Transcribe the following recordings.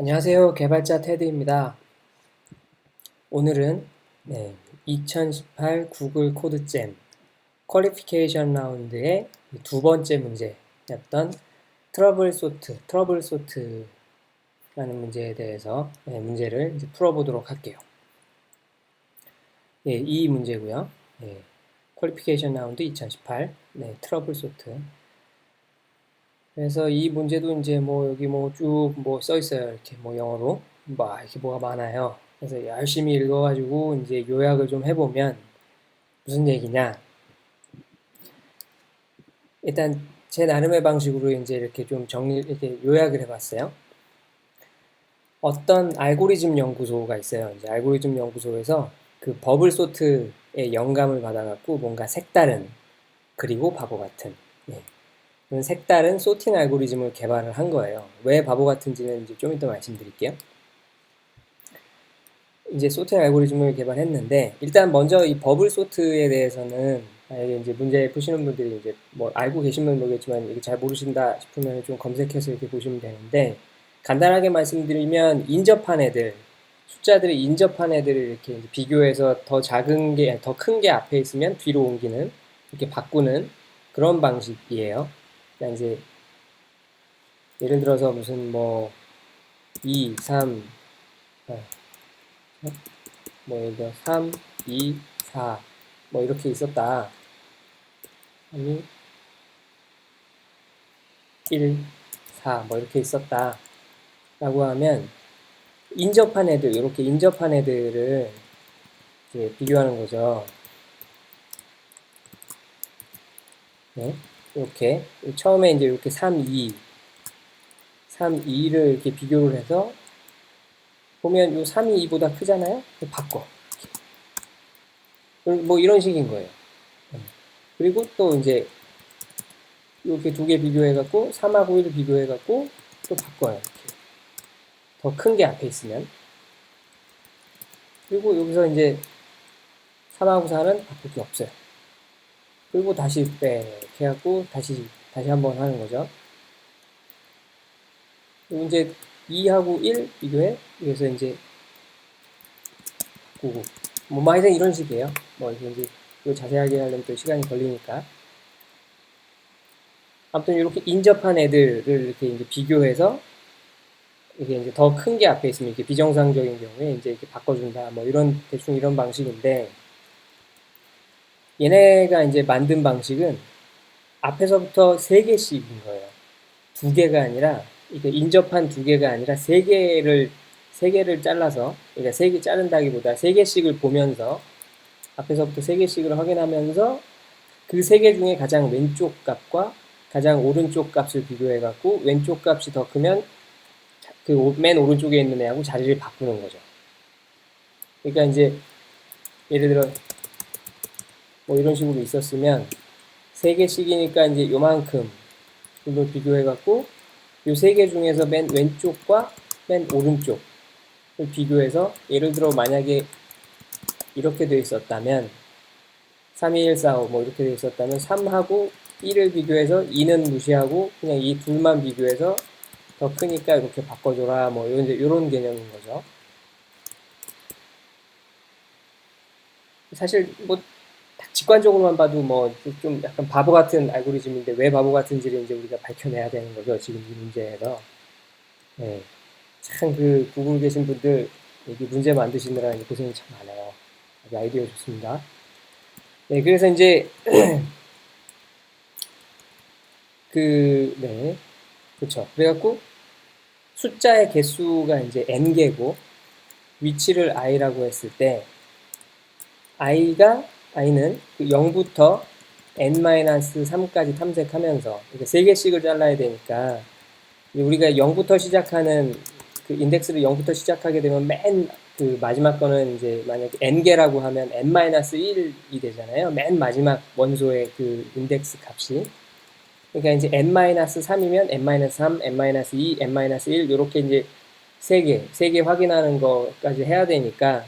안녕하세요. 개발자 테드입니다. 오늘은 2018 구글 코드잼 퀄리피케이션 라운드의 두 번째 문제였던 트러블 소트라는 문제에 대해서 문제를 이제 풀어보도록 할게요. 이 문제고요. 퀄리피케이션 라운드 2018 트러블 소트. 그래서 이 문제도 이제 여기 쭉 써 있어요. 이렇게 영어로 이렇게 뭐가 많아요. 그래서 열심히 읽어가지고 이제 요약을 좀 해보면 무슨 얘기냐. 일단 제 나름의 방식으로 이제 이렇게 좀 이렇게 요약을 해봤어요. 어떤 알고리즘 연구소가 있어요. 이제 알고리즘 연구소에서 그 버블 소트의 영감을 받아갖고 뭔가 색다른 그리고 바보 같은 색다른 소팅 알고리즘을 개발을 한 거예요. 왜 바보 같은지는 이제 좀 이따 말씀드릴게요. 이제 소팅 알고리즘을 개발했는데, 일단 먼저 이 버블 소트에 대해서는 만약에 이제 문제 푸시는 분들이 이제 알고 계시면 모르겠지만 이게 잘 모르신다 싶으면 좀 검색해서 이렇게 보시면 되는데, 간단하게 말씀드리면 인접한 애들, 숫자들이 인접한 애들을 이렇게 이제 비교해서 더 큰 게 앞에 있으면 뒤로 옮기는, 이렇게 바꾸는 그런 방식이에요. 그러니까 이제 예를 들어서 무슨 2, 3, 예를 들어 3, 2, 4 이렇게 있었다. 3, 2, 1, 4 이렇게 있었다. 라고 하면 인접한 애들, 이렇게 인접한 애들을 이제 비교하는 거죠. 네, 이렇게 처음에 이제 이렇게 3, 2, 2를 이렇게 비교를 해서 보면 요 3이 2보다 크잖아요? 바꿔. 이런 식인 거예요. 그리고 또 이제 이렇게 두 개 비교해갖고 3하고 1을 비교해갖고 또 바꿔요. 이렇게. 더 큰 게 앞에 있으면. 그리고 여기서 이제 3하고 4는 바꿀 게 없어요. 그리고 다시 이렇게 해갖고 다시 한번 하는 거죠. 그리고 이제 2하고 1 비교해. 그래서 이제 바꾸고. 하여튼 이런 식이에요. 이제 이거 자세하게 하려면 또 시간이 걸리니까. 아무튼 이렇게 인접한 애들을 이렇게 이제 비교해서 이게 이제 더 큰 게 앞에 있으면 이렇게 비정상적인 경우에 이제 이렇게 바꿔준다. 대충 이런 방식인데, 얘네가 이제 만든 방식은 앞에서부터 3개씩인 거예요. 2개가 아니라, 이게 인접한 2개가 아니라 3개를 잘라서, 그러니까 3개 자른다기보다 3개씩을 보면서, 앞에서부터 3개씩을 확인하면서 그 3개 중에 가장 왼쪽 값과 가장 오른쪽 값을 비교해갖고 왼쪽 값이 더 크면 그 맨 오른쪽에 있는 애하고 자리를 바꾸는 거죠. 그러니까 이제 예를 들어 이런 식으로 있었으면 3개씩이니까 이제 요만큼 이걸 비교해갖고 요 3개 중에서 맨 왼쪽과 맨 오른쪽을 비교해서 예를 들어 만약에 이렇게 되어 있었다면 3, 2, 1, 4, 5 이렇게 되어 있었다면 3하고 1을 비교해서 2는 무시하고 그냥 이 둘만 비교해서 더 크니까 이렇게 바꿔줘라 이런 개념인 거죠. 사실 직관적으로만 봐도 좀 약간 바보 같은 알고리즘인데 왜 바보 같은지를 이제 우리가 밝혀내야 되는 거죠. 지금 이 문제에서. 네. 참 구글 계신 분들 여기 문제 만드시느라 고생이 참 많아요. 아주 아이디어 좋습니다. 네, 그래서 이제 그렇죠. 그래갖고 숫자의 개수가 이제 n개고 위치를 i라고 했을 때 i는 0부터 n-3까지 탐색하면서 그러니까 3개씩을 잘라야 되니까 우리가 0부터 시작하는 그 인덱스를 0부터 시작하게 되면 맨 그 마지막 거는 이제 만약에 n개라고 하면 n-1이 되잖아요. 맨 마지막 원소의 그 인덱스 값이. 그러니까 이제 n-3이면 n-3, n-2, n-1 이렇게 이제 3개 확인하는 것까지 해야 되니까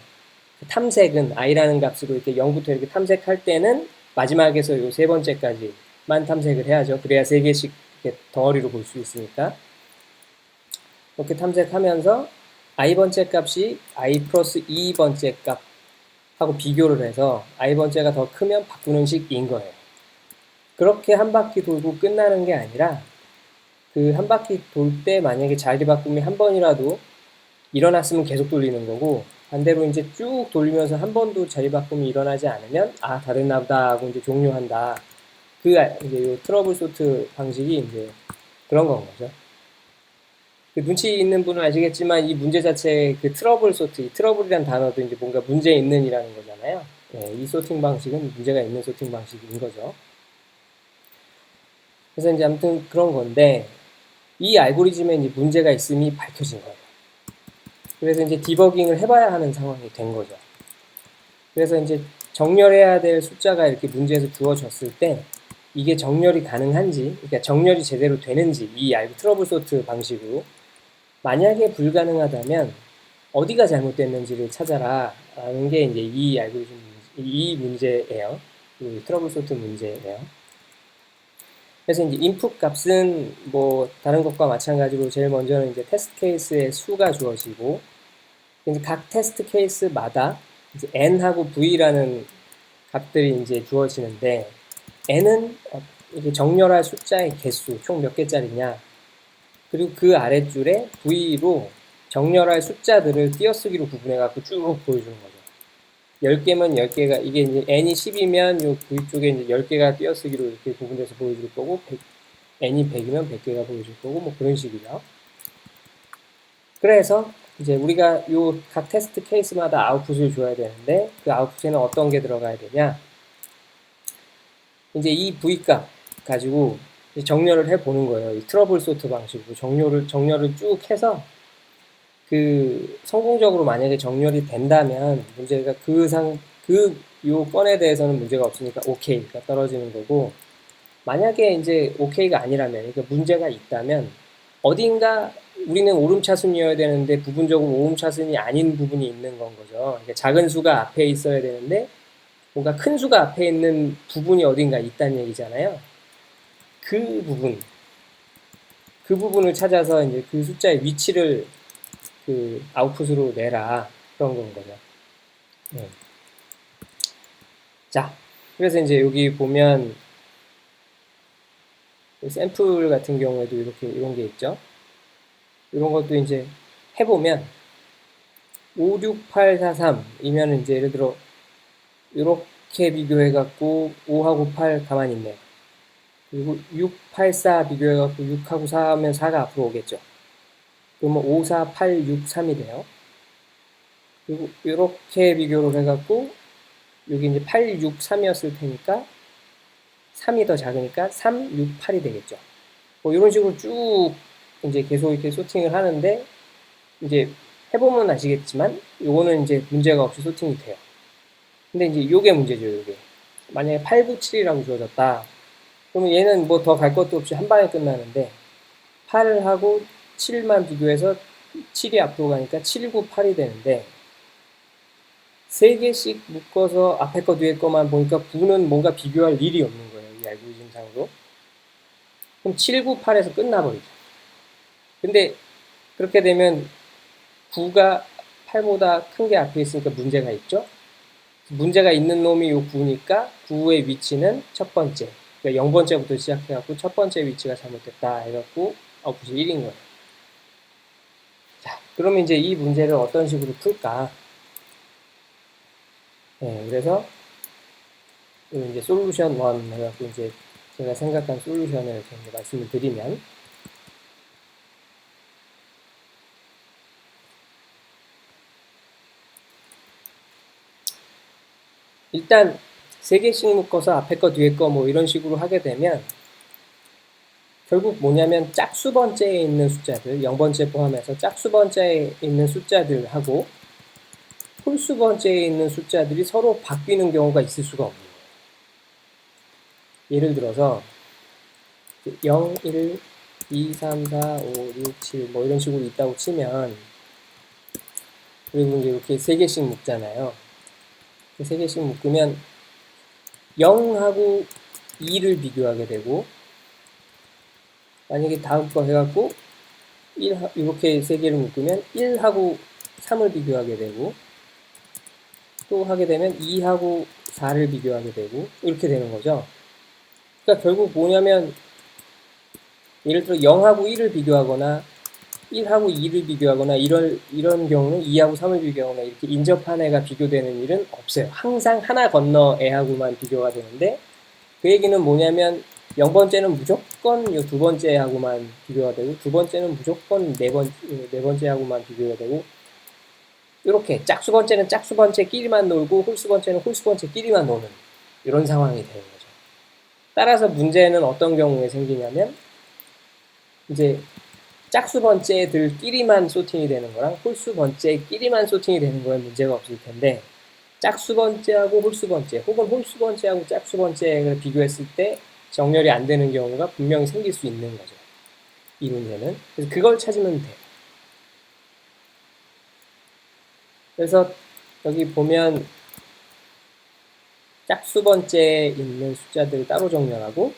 탐색은 i라는 값으로 이렇게 0부터 이렇게 탐색할 때는 마지막에서 요 세 번째까지만 탐색을 해야죠. 그래야 3개씩 이렇게 덩어리로 볼 수 있으니까. 이렇게 탐색하면서 i번째 값이 i 플러스 2번째 값하고 비교를 해서 i번째가 더 크면 바꾸는 식인 거예요. 그렇게 한 바퀴 돌고 끝나는 게 아니라 그 한 바퀴 돌 때 만약에 자리 바꿈이 한 번이라도 일어났으면 계속 돌리는 거고, 반대로 이제 쭉 돌리면서 한 번도 자리 바꿈이 일어나지 않으면 아 다 됐나 보다 하고 이제 종료한다. 이제 요 트러블 소트 방식이 이제 그런 건 거죠. 그 눈치 있는 분은 아시겠지만 이 문제 자체 그 트러블 소트, 이 트러블이란 단어도 이제 뭔가 문제 있는이라는 거잖아요. 네, 이 소팅 방식은 문제가 있는 소팅 방식인 거죠. 그래서 이제 아무튼 그런 건데 이 알고리즘에 이제 문제가 있음이 밝혀진 거예요. 그래서 이제 디버깅을 해봐야 하는 상황이 된 거죠. 그래서 이제 정렬해야 될 숫자가 이렇게 문제에서 주어졌을 때 이게 정렬이 가능한지, 그러니까 정렬이 제대로 되는지 이 트러블 소트 방식으로 만약에 불가능하다면 어디가 잘못됐는지를 찾아라 라는 게 이제 이 알고리즘 이 문제예요. 이 트러블 소트 문제예요. 그래서 이제 인풋 값은 뭐 다른 것과 마찬가지로 제일 먼저는 이제 테스트 케이스의 수가 주어지고 이제 각 테스트 케이스마다 이제 n하고 v라는 값들이 이제 주어지는데 n은 이게 정렬할 숫자의 개수 총 몇 개짜리냐, 그리고 그 아랫줄에 v로 정렬할 숫자들을 띄어쓰기로 구분해 갖고 쭉 보여주는 거죠. 10개면 10개가, 이게 이제 n이 10이면 요 v 쪽에 이제 10개가 띄어쓰기로 이렇게 구분돼서 보여줄 거고, n이 100이면 100개가 보여줄 거고, 뭐 그런 식이죠. 그래서 이제 우리가 요 각 테스트 케이스마다 아웃풋을 줘야 되는데 그 아웃풋에는 어떤 게 들어가야 되냐, 이제 이 v값 가지고 정렬을 해 보는 거예요. 이 트러블 소트 방식으로 정렬을 쭉 해서 그 성공적으로 만약에 정렬이 된다면 문제가 요 건에 대해서는 문제가 없으니까 오케이가 떨어지는 거고, 만약에 이제 오케이가 아니라면, 그러니까 문제가 있다면 어딘가 우리는 오름차순이어야 되는데 부분적으로 오름차순이 아닌 부분이 있는 건 거죠. 그러니까 작은 수가 앞에 있어야 되는데 뭔가 큰 수가 앞에 있는 부분이 어딘가 있다는 얘기잖아요. 그 부분을 찾아서 이제 그 숫자의 위치를 그 아웃풋으로 내라, 그런 건 거죠. 네. 자, 그래서 이제 여기 보면 샘플 같은 경우에도 이렇게 이런 게 있죠. 이런 것도 이제 해보면 5, 6, 8, 4, 3이면 이제 예를 들어 이렇게 비교해갖고 5하고 8 가만히 있네요. 그리고 6, 8, 4 비교해갖고 6하고 4 하면 4가 앞으로 오겠죠. 그러면 5, 4, 8, 6, 3이 돼요. 그리고 이렇게 비교를 해갖고 여기 이제 8, 6, 3이었을 테니까 3이 더 작으니까 3, 6, 8이 되겠죠. 뭐 이런 식으로 쭉 이제 계속 이렇게 소팅을 하는데 이제 해보면 아시겠지만 요거는 이제 문제가 없이 소팅이 돼요. 근데 이제 요게 문제죠, 요게. 만약에 8, 9, 7이라고 주어졌다. 그러면 얘는 뭐 더 갈 것도 없이 한 방에 끝나는데 8하고 7만 비교해서 7이 앞으로 가니까 7, 9, 8이 되는데 3개씩 묶어서 앞에 거 뒤에 거만 보니까 9는 뭔가 비교할 일이 없는 거예요, 이 알고리즘상으로. 그럼 7, 9, 8에서 끝나버리죠. 근데 그렇게 되면 9가 8보다 큰 게 앞에 있으니까 문제가 있죠. 문제가 있는 놈이 요 9니까 9의 위치는 첫 번째, 그러니까 0번째부터 시작해갖고 첫 번째 위치가 잘못됐다 해갖고 아웃풋이 1인 거예요. 자, 그러면 이제 이 문제를 어떤 식으로 풀까? 네, 그래서 이제 솔루션 1 해갖고 이제 제가 생각한 솔루션을 좀 말씀을 드리면, 일단 3개씩 묶어서 앞에 거 뒤에 거 뭐 이런 식으로 하게 되면 결국 뭐냐면 짝수 번째에 있는 숫자들, 0번째 포함해서 짝수 번째에 있는 숫자들하고 홀수 번째에 있는 숫자들이 서로 바뀌는 경우가 있을 수가 없는 거예요. 예를 들어서 0, 1, 2, 3, 4, 5, 6, 7 뭐 이런 식으로 있다고 치면, 그리고 이제 이렇게 3개씩 묶잖아요. 3개씩 묶으면 0하고 2를 비교하게 되고, 만약에 다음 거 해갖고 이렇게 세 개를 묶으면 1하고 3을 비교하게 되고, 또 하게 되면 2하고 4를 비교하게 되고, 이렇게 되는 거죠. 그러니까 결국 뭐냐면, 예를 들어 0하고 1을 비교하거나, 1하고 2를 비교하거나, 이런 경우는 2하고 3을 비교하거나, 이렇게 인접한 애가 비교되는 일은 없어요. 항상 하나 건너 애하고만 비교가 되는데, 그 얘기는 뭐냐면, 0번째는 무조건 이 두 번째하고만 비교가 되고, 두 번째는 무조건 네 번째하고만 비교가 되고, 이렇게 짝수 번째는 짝수 번째끼리만 놀고, 홀수 번째는 홀수 번째끼리만 노는 이런 상황이 되는 거죠. 따라서 문제는 어떤 경우에 생기냐면, 이제 짝수 번째들끼리만 소팅이 되는 거랑 홀수 번째끼리만 소팅이 되는 거에 문제가 없을 텐데, 짝수 번째하고 홀수 번째, 혹은 홀수 번째하고 짝수 번째를 비교했을 때 정렬이 안 되는 경우가 분명히 생길 수 있는 거죠. 이 문제는. 그래서 그걸 찾으면 돼요. 그래서 여기 보면 짝수 번째에 있는 숫자들을 따로 정렬하고,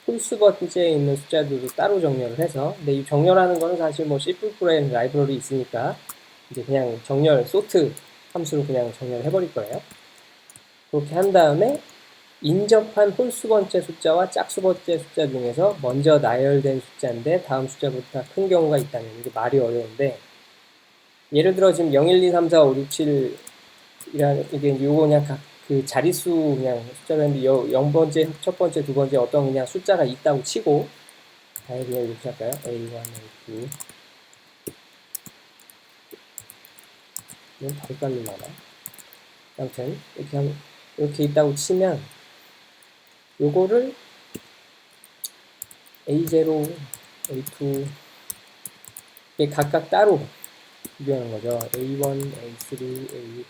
홀수 번째에 있는 숫자들도 따로 정렬을 해서, 근데 이 정렬하는 거는 사실 뭐 C++에 라이브러리 있으니까 이제 그냥 정렬, 소트 함수로 그냥 정렬해 버릴 거예요. 그렇게 한 다음에 인접한 홀수 번째 숫자와 짝수 번째 숫자 중에서 먼저 나열된 숫자인데 다음 숫자보다 큰 경우가 있다면, 이게 말이 어려운데, 예를 들어 지금 0, 1, 2, 3, 4, 5, 6, 7 이라는, 이게 요거 그냥 각 그 자릿수 그냥 숫자로 했는데, 0번째, 첫 번째, 두 번째 어떤 그냥 숫자가 있다고 치고, 아예 그냥 이렇게 할까요? A1, A2. 이건 더 헷갈리려나? 아무튼, 이렇게 있다고 치면, 요거를 A0, A2, 이게 각각 따로 비교하는 거죠. A1, A3,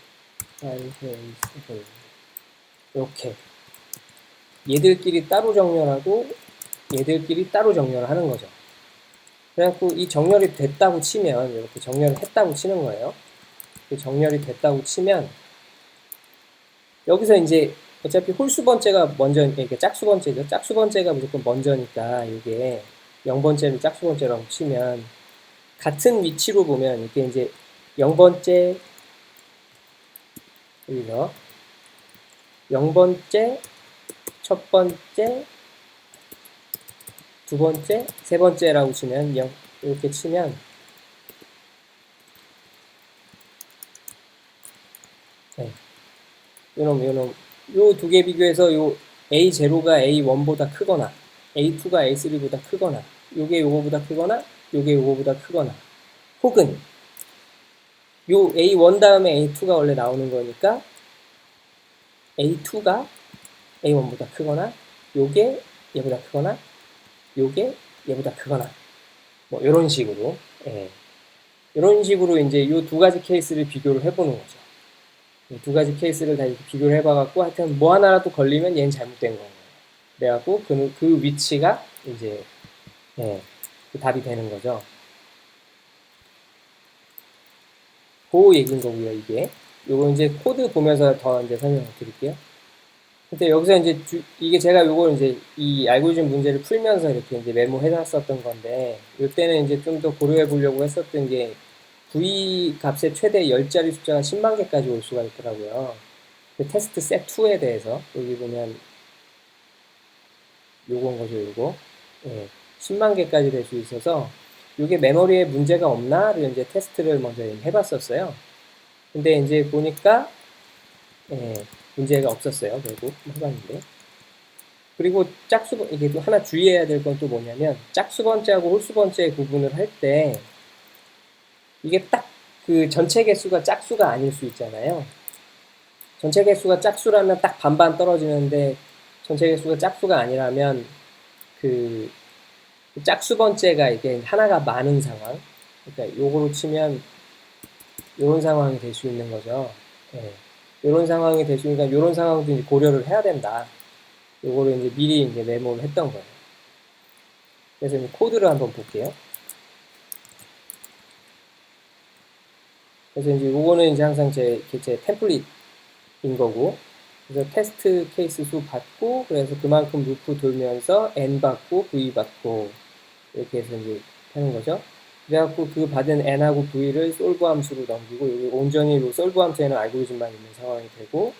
A5, A7. 이렇게. 얘들끼리 따로 정렬하고, 얘들끼리 따로 정렬을 하는 거죠. 그래갖고 이 정렬이 됐다고 치면, 이렇게 정렬을 했다고 치는 거예요. 정렬이 됐다고 치면, 여기서 이제 어차피 홀수 번째가 먼저, 이게 짝수 번째죠. 짝수 번째가 무조건 먼저니까, 이게 0번째를 짝수 번째라고 치면, 같은 위치로 보면, 이게 이제 0번째, 여기서 0번째, 첫 번째, 두 번째, 세 번째라고 치면, 이렇게 치면, 네. 요놈, 요 두 개 비교해서 요 A0가 A1보다 크거나, A2가 A3보다 크거나, 요게 요거보다 크거나, 요게 요거보다 크거나, 혹은 요 A1 다음에 A2가 원래 나오는 거니까 A2가 A1보다 크거나, 요게 얘보다 크거나, 요게 얘보다 크거나, 뭐 요런 식으로, 예. 이런 식으로 이제 요 두 가지 케이스를 비교를 해보는 거죠. 두 가지 케이스를 다 이렇게 비교를 해봐갖고, 하여튼 뭐 하나라도 걸리면 얘는 잘못된 거예요. 그래갖고 그 위치가 이제, 예, 그 답이 되는 거죠. 그 얘기인 거고요, 이게. 요거 이제 코드 보면서 더 이제 설명을 드릴게요. 근데 여기서 이제 이게 제가 요걸 이제 이 알고리즘 문제를 풀면서 이렇게 이제 메모해놨었던 건데, 요때는 이제 좀 더 고려해 보려고 했었던 게, V 값의 최대 10자리 숫자가 10만 개까지 올 수가 있더라고요. 그 테스트 셋 2에 대해서, 여기 보면 요건 거죠, 요거. 예, 10만 개까지 될 수 있어서, 요게 메모리에 문제가 없나를 이제 테스트를 먼저 해봤었어요. 근데 이제 보니까, 예, 문제가 없었어요, 결국. 해봤는데. 그리고 이게 또 하나 주의해야 될 건 또 뭐냐면, 짝수 번째하고 홀수 번째 구분을 할 때, 이게 딱 그 전체 개수가 짝수가 아닐 수 있잖아요. 전체 개수가 짝수라면 딱 반반 떨어지는데, 전체 개수가 짝수가 아니라면, 그 짝수 번째가 이게 하나가 많은 상황. 그러니까 요거로 치면 요런 상황이 될 수 있는 거죠. 예. 요런 상황이 될 수 있으니까 요런 상황도 이제 고려를 해야 된다. 요거를 이제 미리 이제 메모를 했던 거예요. 그래서 이제 코드를 한번 볼게요. 그래서 이제 요거는 이제 항상 제 템플릿인 거고, 그래서 테스트 케이스 수 받고, 그래서 그만큼 루프 돌면서 n 받고 v 받고 이렇게 해서 이제 하는 거죠. 그래갖고 그 받은 n하고 v를 솔브 함수로 넘기고 여기 온전히 솔브 함수에는 알고리즘만 있는 상황이 되고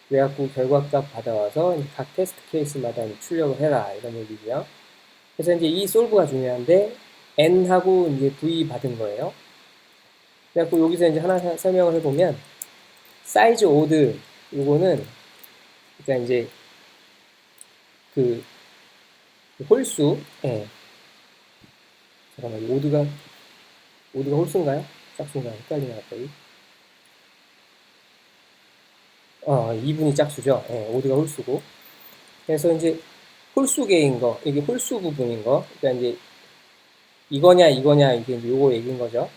그래갖고 결과값 받아와서 각 테스트 케이스마다 출력을 해라 이런 얘기고요. 그래서 이제 이 솔브가 중요한데 n하고 이제 v 받은 거예요. 그래갖고 여기서 이제 하나 설명을 해보면 사이즈 오드 요거는 그러니까 이제 그 홀수 예. 잠깐만 오드가 홀수인가요? 짝수인가요? 헷갈리네 갑자기. 2분이 짝수죠. 예, 오드가 홀수고. 그래서 이제 홀수계인 거, 이게 홀수 부분인 거. 그러니까 이제 이거냐 이게 이제 요거 얘기인 거죠.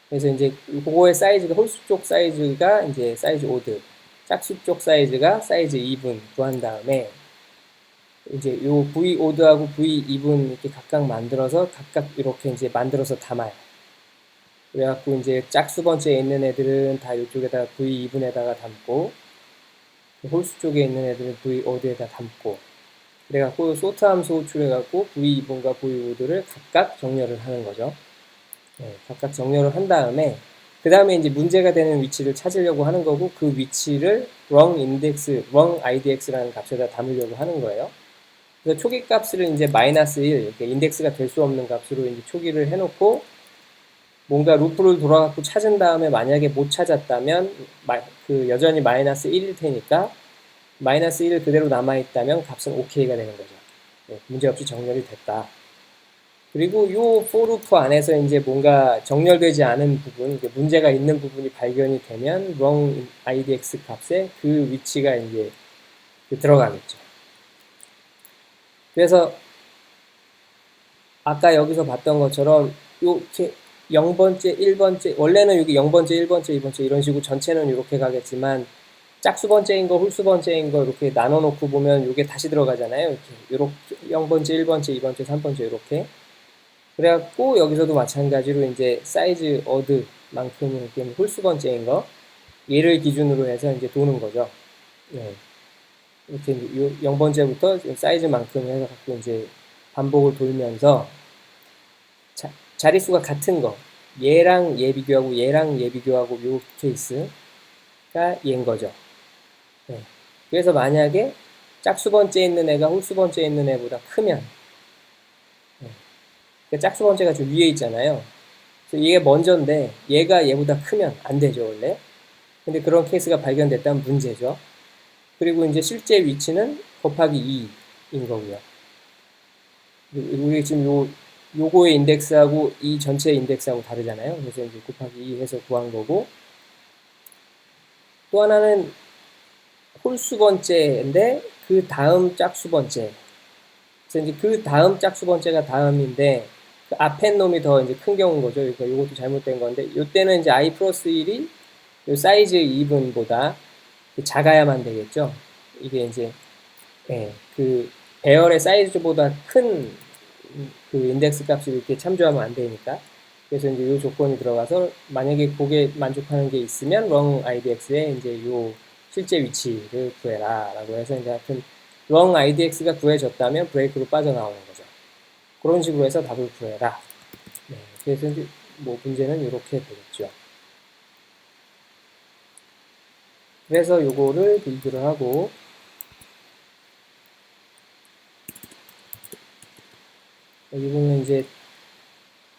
그래서 이제 그거의 사이즈가 홀수 쪽 사이즈가 이제 사이즈 오드, 짝수 쪽 사이즈가 사이즈 2분 구한 다음에 이제 요 V 오드하고 V 2분 이렇게 각각 만들어서 각각 이렇게 이제 만들어서 담아요. 그래갖고 이제 짝수 번째에 있는 애들은 다 이쪽에다가 V 2분에다가 담고 홀수 쪽에 있는 애들은 V 오드에다 담고 그래갖고 소트 함수 호출해갖고 V 2분과 V 오드를 각각 정렬을 하는 거죠. 네, 각각 정렬을 한 다음에 그 다음에 이제 문제가 되는 위치를 찾으려고 하는 거고 그 위치를 wrong index, wrong idx라는 값에다 담으려고 하는 거예요. 그래서 초기 값을 이제 마이너스 1, 이렇게 인덱스가 될 수 없는 값으로 이제 초기를 해놓고 뭔가 루프를 돌아갖고 찾은 다음에 만약에 못 찾았다면 그 여전히 마이너스 1일 테니까 마이너스 1 그대로 남아있다면 값은 OK가 되는 거죠. 네, 문제없이 정렬이 됐다. 그리고 이 for 루프 안에서 이제 뭔가 정렬되지 않은 부분, 문제가 있는 부분이 발견이 되면 wrong idx 값에 그 위치가 이제 들어가겠죠. 그래서 아까 여기서 봤던 것처럼 이렇게 0번째, 1번째, 원래는 여기 0번째, 1번째, 2번째 이런 식으로 전체는 이렇게 가겠지만 짝수 번째인 거, 홀수 번째인 거 이렇게 나눠놓고 보면 이게 다시 들어가잖아요. 이렇게 0번째, 1번째, 2번째, 3번째 이렇게. 그래갖고 여기서도 마찬가지로 이제 사이즈 어드만큼 이렇게 홀수 번째인 거 얘를 기준으로 해서 이제 도는 거죠. 네. 이렇게 0번째부터 사이즈만큼 해서 갖고 이제 반복을 돌면서 자릿수가 같은 거 얘랑 얘 비교하고 얘랑 얘 비교하고 요 케이스가 얘인 거죠. 네. 그래서 만약에 짝수 번째에 있는 애가 홀수 번째에 있는 애보다 크면 짝수 번째가 좀 위에 있잖아요. 그래서 얘가 먼저인데 얘가 얘보다 크면 안 되죠 원래. 근데 그런 케이스가 발견됐다면 문제죠. 그리고 이제 실제 위치는 곱하기 2인 거고요. 우리 지금 요거의 인덱스하고 이 전체 인덱스하고 다르잖아요. 그래서 이제 곱하기 2 해서 구한 거고 또 하나는 홀수 번째인데 그 다음 짝수 번째. 그래서 이제 그 다음 짝수 번째가 다음인데 그 앞에 놈이 더 이제 큰 경우인 거죠. 그러니까 이것도 잘못된 건데 이때는 이제 i 플러스 1이 요 사이즈 2분보다 작아야만 되겠죠. 이게 이제 그 배열의 사이즈보다 큰 그 인덱스 값을 이렇게 참조하면 안 되니까. 그래서 이제 이 조건이 들어가서 만약에 그게 만족하는 게 있으면 wrong idx에 이제 요 실제 위치를 구해라 라고 해서 이제 하여튼 wrong idx가 구해졌다면 브레이크로 빠져나오는 거죠. 그런 식으로 해서 답을 구해라. 네, 그래서 이제 뭐 문제는 이렇게 되겠죠. 그래서 요거를 빌드를 하고 여기 보면 이제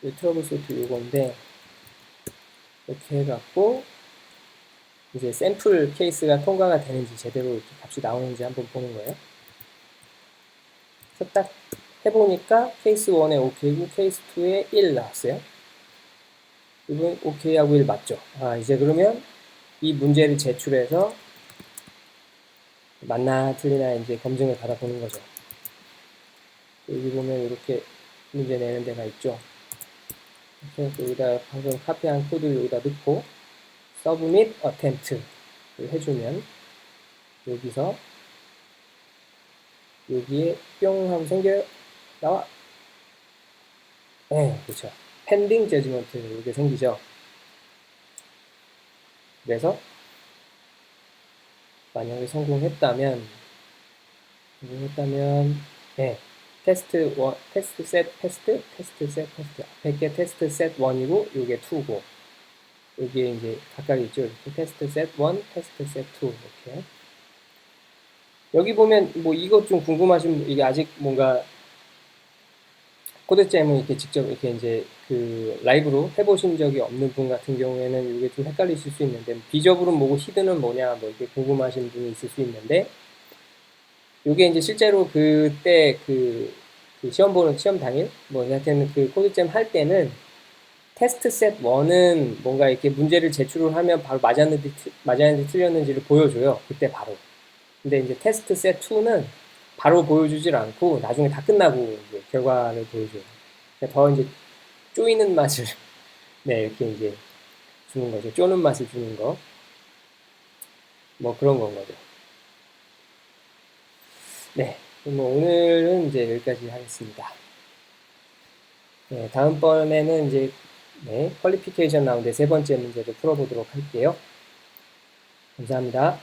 트러블 소트 요건데 이렇게 해갖고 이제 샘플 케이스가 통과가 되는지 제대로 이렇게 값이 나오는지 한번 보는 거예요. 그래서 딱 해보니까 케이스 1에 OK고 케이스 2에 1 나왔어요. 이건 OK하고 1 맞죠? 이제 그러면 이 문제를 제출해서 맞나 틀리나 이제 검증을 받아보는 거죠. 여기 보면 이렇게 문제 내는 데가 있죠. 그래서 여기다 방금 카피한 코드를 여기다 넣고 submit attempt를 해주면 여기서 여기에 뿅 하고 생겨요. 나와. 네, 그렇죠. pending judgment 이렇게 생기죠. 그래서 만약에 성공했다면 네, 테스트 1, 테스트 셋 테스트, 테스트 셋 테스트. 앞에 게 테스트 셋 1이고, 요게 2고, 여기에 이제 각각 있죠. 이렇게 테스트 셋 1, 테스트 셋 2, 이렇게. 여기 보면 뭐 이것 좀 궁금하신 분, 이게 아직 뭔가 코드잼을 이렇게 직접 이렇게 이제 그 라이브로 해보신 적이 없는 분 같은 경우에는 이게 좀 헷갈리실 수 있는데, 비저블은 뭐고 히드는 뭐냐, 뭐 이렇게 궁금하신 분이 있을 수 있는데, 이게 이제 실제로 그때 그 시험 보는 시험 당일 뭐 하여튼 그 코드잼 할 때는 테스트 셋 1은 뭔가 이렇게 문제를 제출을 하면 바로 맞았는지 틀렸는지를 보여줘요. 그때 바로. 근데 이제 테스트 셋 2는 바로 보여주질 않고 나중에 다 끝나고 이제 결과를 보여줘요. 그러니까 더 이제 쪼이는 맛을 네, 이렇게 이제 주는 거죠. 쪼는 맛을 주는 거. 뭐 그런 건 거죠. 네. 뭐 오늘은 이제 여기까지 하겠습니다. 네, 다음번에는 이제 네, 퀄리피케이션 라운드 세 번째 문제를 풀어보도록 할게요. 감사합니다.